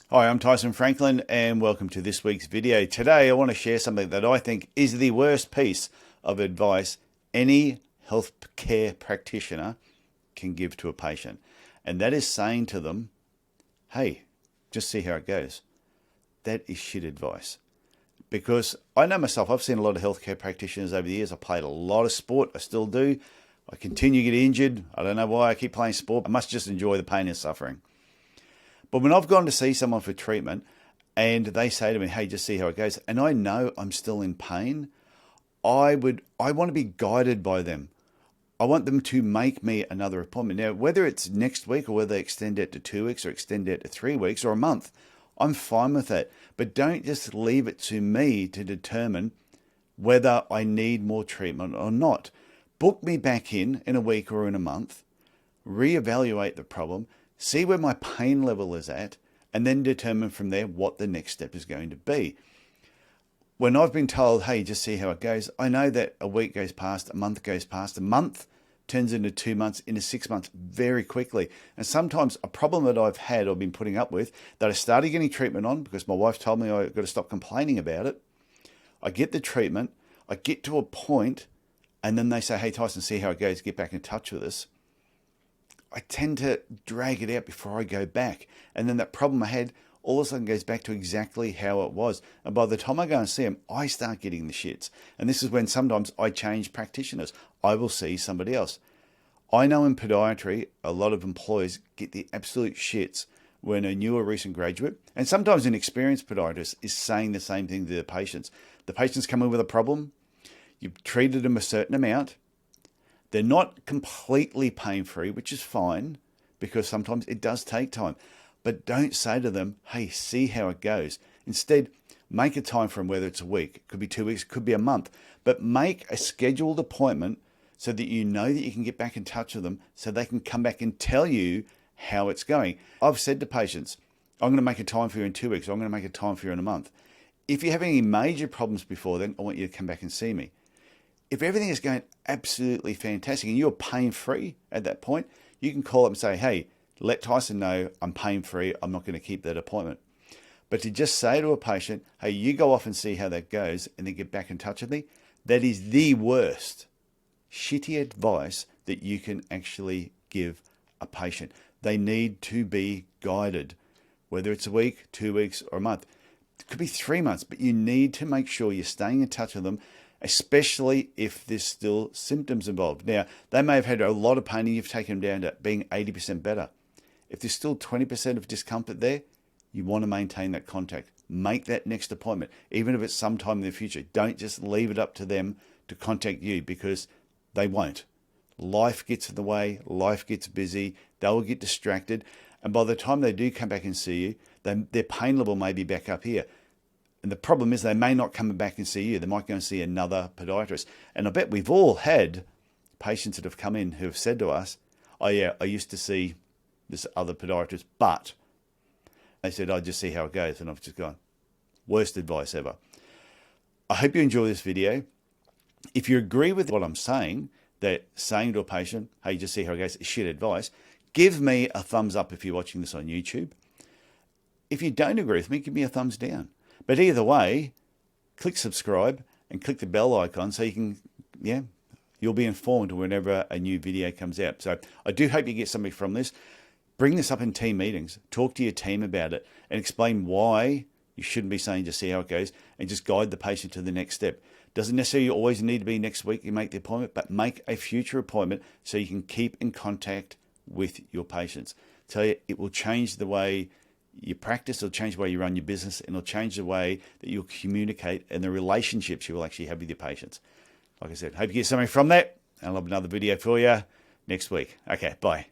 Hi, I'm Tyson Franklin and welcome to this week's video. Today I want to share something that I think is the worst piece of advice any healthcare practitioner can give to a patient. And that is saying to them, hey, just see how it goes. That is shit advice. Because I know myself, I've seen a lot of healthcare practitioners over the years. I played a lot of sport, I still do. I continue to get injured. I don't know why I keep playing sport. I must just enjoy the pain and suffering. But when I've gone to see someone for treatment and they say to me, hey, just see how it goes, and I know I'm still in pain, I want to be guided by them. I want them to make me another appointment. Now, whether it's next week or whether they extend it to 2 weeks or extend it to 3 weeks or a month, I'm fine with that. But don't just leave it to me to determine whether I need more treatment or not. Book me back in a week or in a month, reevaluate the problem, see where my pain level is at, and then determine from there what the next step is going to be. When I've been told, hey, just see how it goes, I know that a week goes past, a month goes past, a month turns into 2 months, into 6 months very quickly. And sometimes a problem that I've had or been putting up with that I started getting treatment on because my wife told me I've got to stop complaining about it. I get the treatment, I get to a point, and then they say, hey, Tyson, see how it goes, get back in touch with us. I tend to drag it out before I go back. And then that problem I had all of a sudden goes back to exactly how it was. And by the time I go and see them, I start getting the shits. And this is when sometimes I change practitioners. I will see somebody else. I know in podiatry, a lot of employers get the absolute shits when a new or recent graduate, and sometimes an experienced podiatrist, is saying the same thing to the patients. The patients come in with a problem, you've treated them a certain amount, they're not completely pain-free, which is fine, because sometimes it does take time. But don't say to them, hey, see how it goes. Instead, make a time for them, whether it's a week, it could be 2 weeks, it could be a month. But make a scheduled appointment so that you know that you can get back in touch with them so they can come back and tell you how it's going. I've said to patients, I'm going to make a time for you in 2 weeks, or I'm going to make a time for you in a month. If you have any major problems before then, I want you to come back and see me. If everything is going absolutely fantastic and you're pain-free at that point, you can call up and say, hey, let Tyson know I'm pain-free. I'm not going to keep that appointment. But to just say to a patient, hey, you go off and see how that goes and then get back in touch with me, that is the worst shitty advice that you can actually give a patient. They need to be guided, whether it's a week, 2 weeks, or a month. It could be 3 months, but you need to make sure you're staying in touch with them, especially if there's still symptoms involved. Now, they may have had a lot of pain and you've taken them down to being 80% better. If there's still 20% of discomfort there, you want to maintain that contact. Make that next appointment, even if it's sometime in the future. Don't just leave it up to them to contact you, because they won't. Life gets in the way, life gets busy, they will get distracted, and by the time they do come back and see you, their pain level may be back up here. And the problem is they may not come back and see you. They might go and see another podiatrist. And I bet we've all had patients that have come in who have said to us, oh yeah, I used to see this other podiatrist, but they said, I'll just see how it goes. And I've just gone, worst advice ever. I hope you enjoy this video. If you agree with what I'm saying, that saying to a patient, hey, just see how it goes, is shit advice, give me a thumbs up if you're watching this on YouTube. If you don't agree with me, give me a thumbs down. But either way, click subscribe and click the bell icon so you can, you'll be informed whenever a new video comes out. So I do hope you get something from this. Bring this up in team meetings. Talk to your team about it and explain why you shouldn't be saying just see how it goes, and just guide the patient to the next step. Doesn't necessarily always need to be next week you make the appointment, but make a future appointment so you can keep in contact with your patients. Tell you, it will change the way you practice, it'll change the way you run your business, and it'll change the way that you'll communicate and the relationships you will actually have with your patients. Like I said, hope you get something from that, and I'll have another video for you next week. Okay, bye.